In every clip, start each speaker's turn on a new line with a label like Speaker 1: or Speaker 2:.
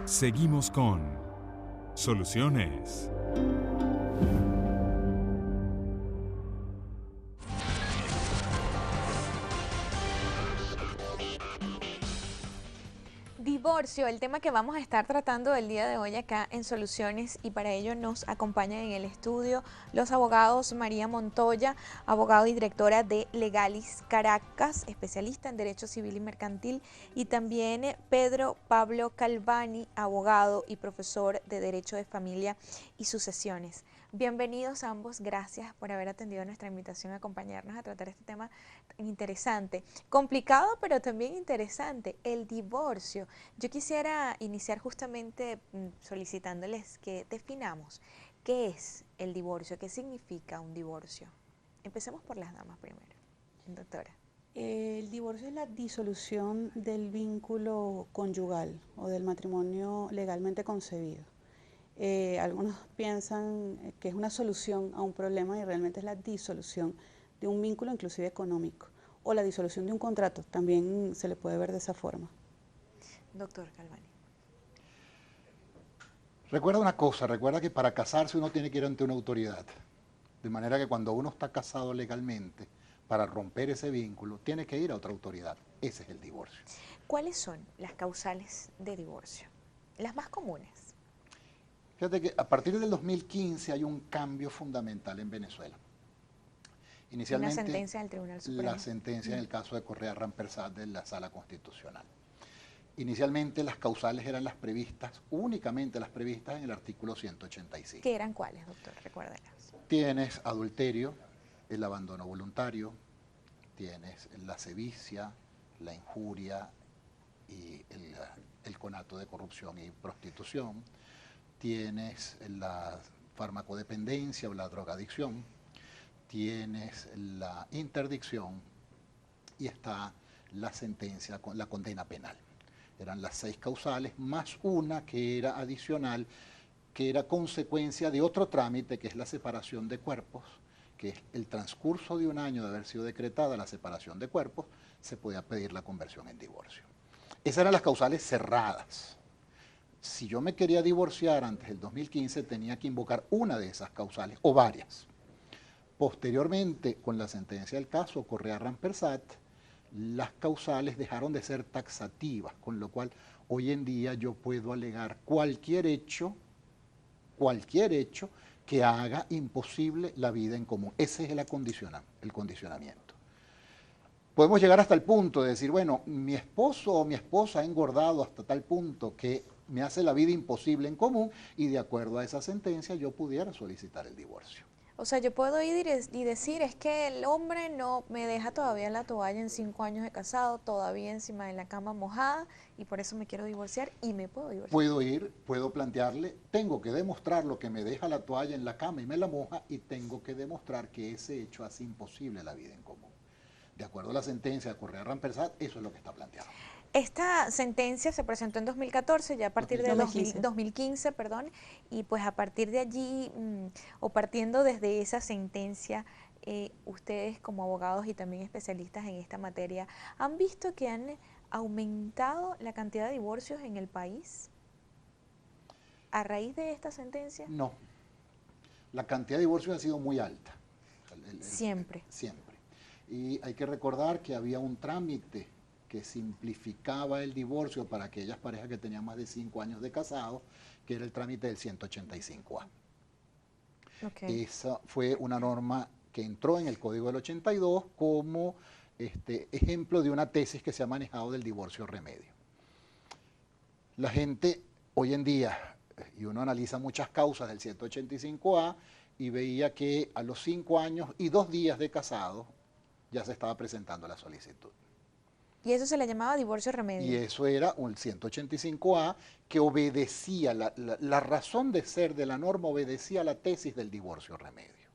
Speaker 1: Seguimos con Soluciones.
Speaker 2: Divorcio, el tema que vamos a estar tratando el día de hoy acá en Soluciones, y para ello nos acompañan en el estudio los abogados María Montoya, abogado y directora de Legalis Caracas, especialista en Derecho Civil y Mercantil, y también Pedro Pablo Calvani, abogado y profesor de Derecho de Familia y Sucesiones. Bienvenidos ambos, gracias por haber atendido nuestra invitación a acompañarnos a tratar este tema tan interesante, complicado pero también interesante, el divorcio. Yo quisiera iniciar justamente solicitándoles que definamos qué es el divorcio, qué significa un divorcio. Empecemos por las damas primero, doctora.
Speaker 3: El divorcio es la disolución del vínculo conyugal o del matrimonio legalmente concebido. Algunos piensan que es una solución a un problema y realmente es la disolución de un vínculo inclusive económico o la disolución de un contrato, también se le puede ver de esa forma.
Speaker 2: Doctor Calvani.
Speaker 4: Recuerda una cosa, recuerda que para casarse uno tiene que ir ante una autoridad. De manera que cuando uno está casado legalmente, para romper ese vínculo, tiene que ir a otra autoridad. Ese es el divorcio.
Speaker 2: ¿Cuáles son las causales de divorcio? Las más comunes.
Speaker 4: Fíjate que a partir del 2015 hay un cambio fundamental en Venezuela. Inicialmente,
Speaker 2: una sentencia del Tribunal Supremo.
Speaker 4: La sentencia en el caso de Correa Rampersad de la Sala Constitucional. Inicialmente las causales eran las previstas, únicamente las previstas en el artículo 185.
Speaker 2: ¿Qué eran cuáles, doctor? Recuérdelas.
Speaker 4: Tienes adulterio, el abandono voluntario, tienes la sevicia, la injuria y el conato de corrupción y prostitución, tienes la farmacodependencia o la drogadicción, tienes la interdicción y está la sentencia, la condena penal. Eran las 6 causales, más una que era adicional, que era consecuencia de otro trámite, que es la separación de cuerpos, que es el transcurso de un año de haber sido decretada la separación de cuerpos, se podía pedir la conversión en divorcio. Esas eran las causales cerradas. Si yo me quería divorciar antes del 2015, tenía que invocar una de esas causales, o varias. Posteriormente, con la sentencia del caso Correa Rampersad, las causales dejaron de ser taxativas, con lo cual hoy en día yo puedo alegar cualquier hecho que haga imposible la vida en común. Ese es el condicionamiento. Podemos llegar hasta el punto de decir, bueno, mi esposo o mi esposa ha engordado hasta tal punto que me hace la vida imposible en común, y de acuerdo a esa sentencia yo pudiera solicitar el divorcio.
Speaker 2: O sea, yo puedo ir y decir, es que el hombre no me deja todavía la toalla en 5 años de casado, todavía encima de la cama mojada, y por eso me quiero divorciar, y me puedo divorciar.
Speaker 4: Puedo plantearle, tengo que demostrar lo que me deja la toalla en la cama y me la moja, y tengo que demostrar que ese hecho hace imposible la vida en común. De acuerdo a la sentencia de Correa Rampersad, eso es lo que está planteado.
Speaker 2: Esta sentencia se presentó en 2014, ya a partir de 2015, perdón, y pues a partir de allí, o partiendo desde esa sentencia, ustedes como abogados y también especialistas en esta materia, ¿han visto que han aumentado la cantidad de divorcios en el país a raíz de esta sentencia?
Speaker 4: No, la cantidad de divorcios ha sido muy alta.
Speaker 2: Siempre.
Speaker 4: Siempre. Y hay que recordar que había un trámite que simplificaba el divorcio para aquellas parejas que tenían más de 5 años de casados, que era el trámite del 185A.
Speaker 2: Okay.
Speaker 4: Esa fue una norma que entró en el Código del 82 como ejemplo de una tesis que se ha manejado del divorcio remedio. La gente hoy en día, y uno analiza muchas causas del 185A, y veía que a los 5 años y 2 días de casado ya se estaba presentando la solicitud.
Speaker 2: Y eso se le llamaba divorcio remedio.
Speaker 4: Y eso era un 185A que obedecía, la razón de ser de la norma obedecía a la tesis del divorcio remedio.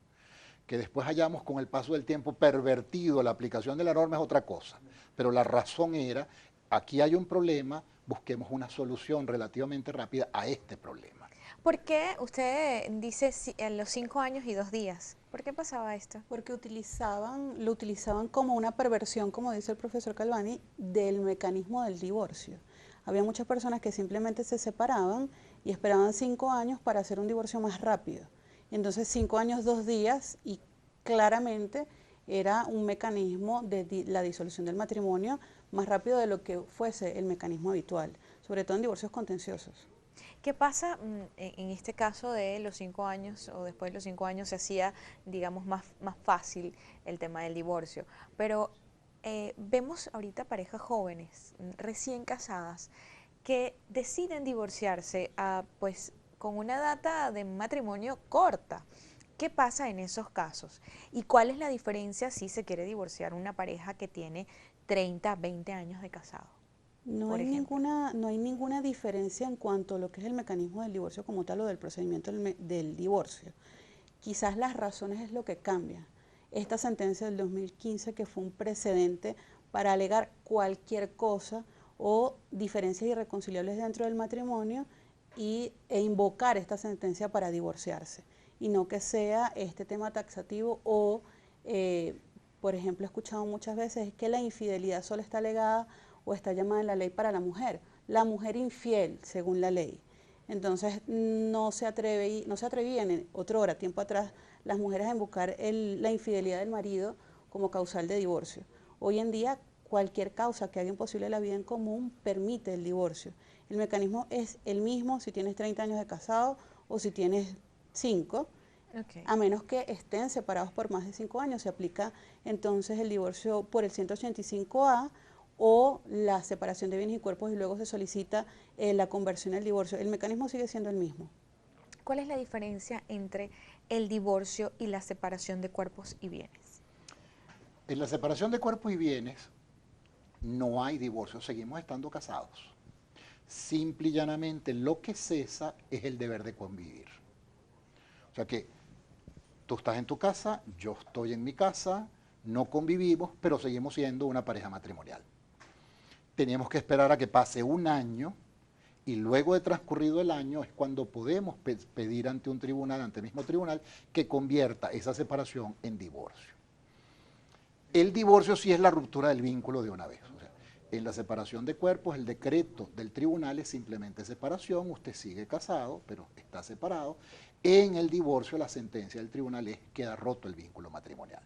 Speaker 4: Que después hayamos con el paso del tiempo pervertido la aplicación de la norma es otra cosa. Pero la razón era, aquí hay un problema, busquemos una solución relativamente rápida a este problema.
Speaker 2: ¿Por qué usted dice los 5 años y 2 días? ¿Por qué pasaba esto?
Speaker 3: Porque lo utilizaban como una perversión, como dice el profesor Calvani, del mecanismo del divorcio. Había muchas personas que simplemente se separaban y esperaban 5 años para hacer un divorcio más rápido. Entonces 5 años, 2 días, y claramente era un mecanismo de la disolución del matrimonio más rápido de lo que fuese el mecanismo habitual, sobre todo en divorcios contenciosos.
Speaker 2: ¿Qué pasa en este caso de los 5 años o después de los 5 años se hacía, digamos, más fácil el tema del divorcio? Pero vemos ahorita parejas jóvenes, recién casadas, que deciden divorciarse pues con una data de matrimonio corta. ¿Qué pasa en esos casos? ¿Y cuál es la diferencia si se quiere divorciar una pareja que tiene 30, 20 años de casado, por ejemplo?
Speaker 3: No hay ninguna diferencia en cuanto a lo que es el mecanismo del divorcio como tal o del procedimiento del divorcio. Quizás las razones es lo que cambia. Esta sentencia del 2015 que fue un precedente para alegar cualquier cosa o diferencias irreconciliables dentro del matrimonio e invocar esta sentencia para divorciarse y no que sea este tema taxativo o, por ejemplo, he escuchado muchas veces que la infidelidad solo está alegada o está llamada en la ley para la mujer infiel según la ley. Entonces no se atrevían en otra hora, tiempo atrás, las mujeres a invocar la infidelidad del marido como causal de divorcio. Hoy en día cualquier causa que haga imposible la vida en común permite el divorcio. El mecanismo es el mismo si tienes 30 años de casado o si tienes 5,
Speaker 2: Okay.
Speaker 3: a menos que estén separados por más de 5 años. Se aplica entonces el divorcio por el 185A o la separación de bienes y cuerpos y luego se solicita la conversión al divorcio. El mecanismo sigue siendo el mismo.
Speaker 2: ¿Cuál es la diferencia entre el divorcio y la separación de cuerpos y bienes?
Speaker 4: En la separación de cuerpos y bienes no hay divorcio, seguimos estando casados. Simple y llanamente lo que cesa es el deber de convivir. O sea que tú estás en tu casa, yo estoy en mi casa, no convivimos, pero seguimos siendo una pareja matrimonial. Teníamos que esperar a que pase un año y luego de transcurrido el año es cuando podemos pedir ante un tribunal, ante el mismo tribunal, que convierta esa separación en divorcio. El divorcio sí es la ruptura del vínculo de una vez. O sea, en la separación de cuerpos, el decreto del tribunal es simplemente separación, usted sigue casado, pero está separado. En el divorcio, la sentencia del tribunal es queda roto el vínculo matrimonial.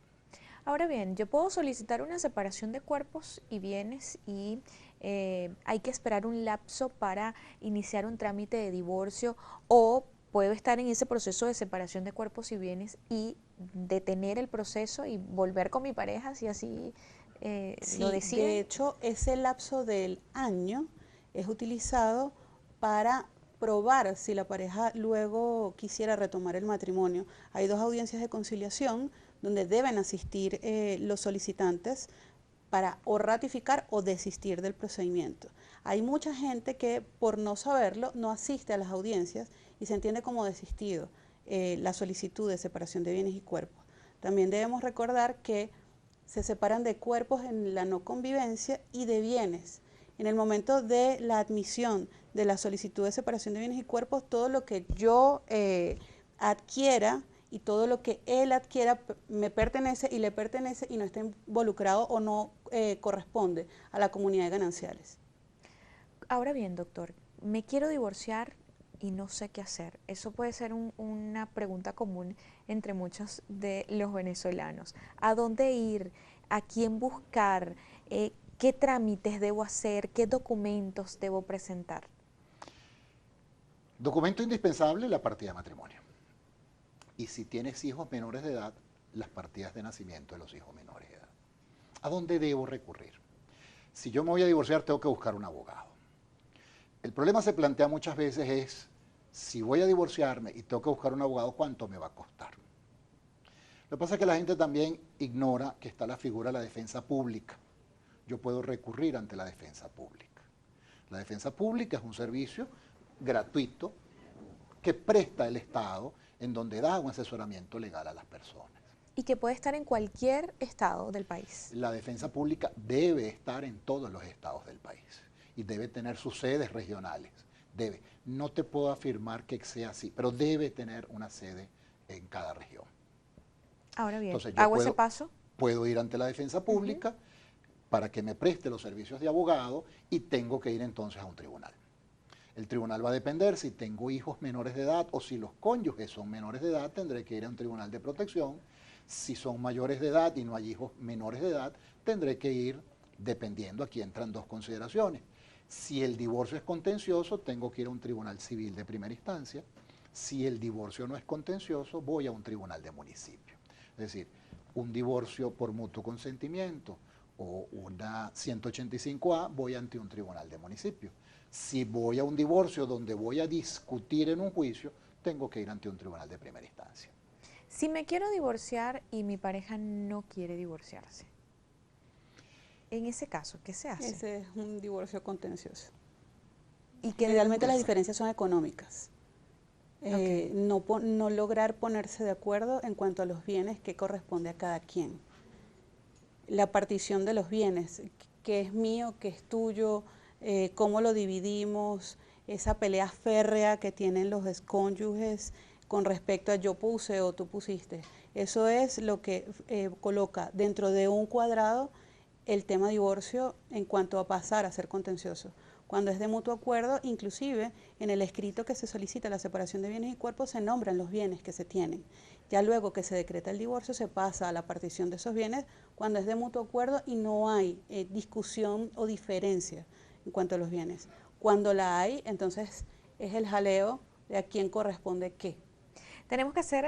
Speaker 2: Ahora bien, yo puedo solicitar una separación de cuerpos y bienes y hay que esperar un lapso para iniciar un trámite de divorcio, o puedo estar en ese proceso de separación de cuerpos y bienes y detener el proceso y volver con mi pareja si así lo
Speaker 3: Sí,
Speaker 2: deciden.
Speaker 3: de hecho, ese lapso del año es utilizado para probar si la pareja luego quisiera retomar el matrimonio. Hay 2 audiencias de conciliación donde deben asistir los solicitantes para o ratificar o desistir del procedimiento. Hay mucha gente que por no saberlo no asiste a las audiencias y se entiende como desistido la solicitud de separación de bienes y cuerpos. También debemos recordar que se separan de cuerpos en la no convivencia y de bienes. En el momento de la admisión de la solicitud de separación de bienes y cuerpos, todo lo que yo adquiera y todo lo que él adquiera me pertenece y le pertenece y no está involucrado o no corresponde a la comunidad de gananciales.
Speaker 2: Ahora bien, doctor, me quiero divorciar y no sé qué hacer. Eso puede ser una pregunta común entre muchos de los venezolanos. ¿A dónde ir? ¿A quién buscar? ¿Qué trámites debo hacer? ¿Qué documentos debo presentar?
Speaker 4: Documento indispensable, la partida de matrimonio. Y si tienes hijos menores de edad, las partidas de nacimiento de los hijos menores de edad. ¿A dónde debo recurrir? Si yo me voy a divorciar, tengo que buscar un abogado. El problema se plantea muchas veces es, si voy a divorciarme y tengo que buscar un abogado, ¿cuánto me va a costar? Lo que pasa es que la gente también ignora que está la figura de la defensa pública. Yo puedo recurrir ante la defensa pública. La defensa pública es un servicio gratuito que presta el Estado, en donde da un asesoramiento legal a las personas.
Speaker 2: Y que puede estar en cualquier estado del país.
Speaker 4: La defensa pública debe estar en todos los estados del país y debe tener sus sedes regionales. Debe. No te puedo afirmar que sea así, pero debe tener una sede en cada región.
Speaker 2: Ahora bien,
Speaker 4: Entonces,
Speaker 2: ¿hago ese paso?
Speaker 4: Puedo ir ante la defensa pública, para que me preste los servicios de abogado y tengo que ir entonces a un tribunal. El tribunal va a depender si tengo hijos menores de edad o si los cónyuges son menores de edad, tendré que ir a un tribunal de protección. Si son mayores de edad y no hay hijos menores de edad, tendré que ir, dependiendo, aquí entran dos consideraciones. Si el divorcio es contencioso, tengo que ir a un tribunal civil de primera instancia. Si el divorcio no es contencioso, voy a un tribunal de municipio. Es decir, un divorcio por mutuo consentimiento o una 185A, voy ante un tribunal de municipio. Si voy a un divorcio donde voy a discutir en un juicio, tengo que ir ante un tribunal de primera instancia.
Speaker 2: Si me quiero divorciar y mi pareja no quiere divorciarse, en ese caso, ¿qué se hace?
Speaker 3: Ese es un divorcio contencioso.
Speaker 2: ¿Y qué
Speaker 3: Generalmente las
Speaker 2: debemos hacer?
Speaker 3: diferencias son económicas. No lograr ponerse de acuerdo en cuanto a los bienes que corresponde a cada quien. La partición de los bienes, qué es mío, qué es tuyo, cómo lo dividimos, esa pelea férrea que tienen los excónyuges con respecto a yo puse o tú pusiste. Eso es lo que coloca dentro de un cuadrado el tema divorcio en cuanto a pasar a ser contencioso. Cuando es de mutuo acuerdo, inclusive en el escrito que se solicita la separación de bienes y cuerpos se nombran los bienes que se tienen. Ya luego que se decreta el divorcio se pasa a la partición de esos bienes cuando es de mutuo acuerdo y no hay discusión o diferencia en cuanto a los bienes. Cuando la hay, entonces es el jaleo de a quién corresponde qué.
Speaker 2: Tenemos que hacer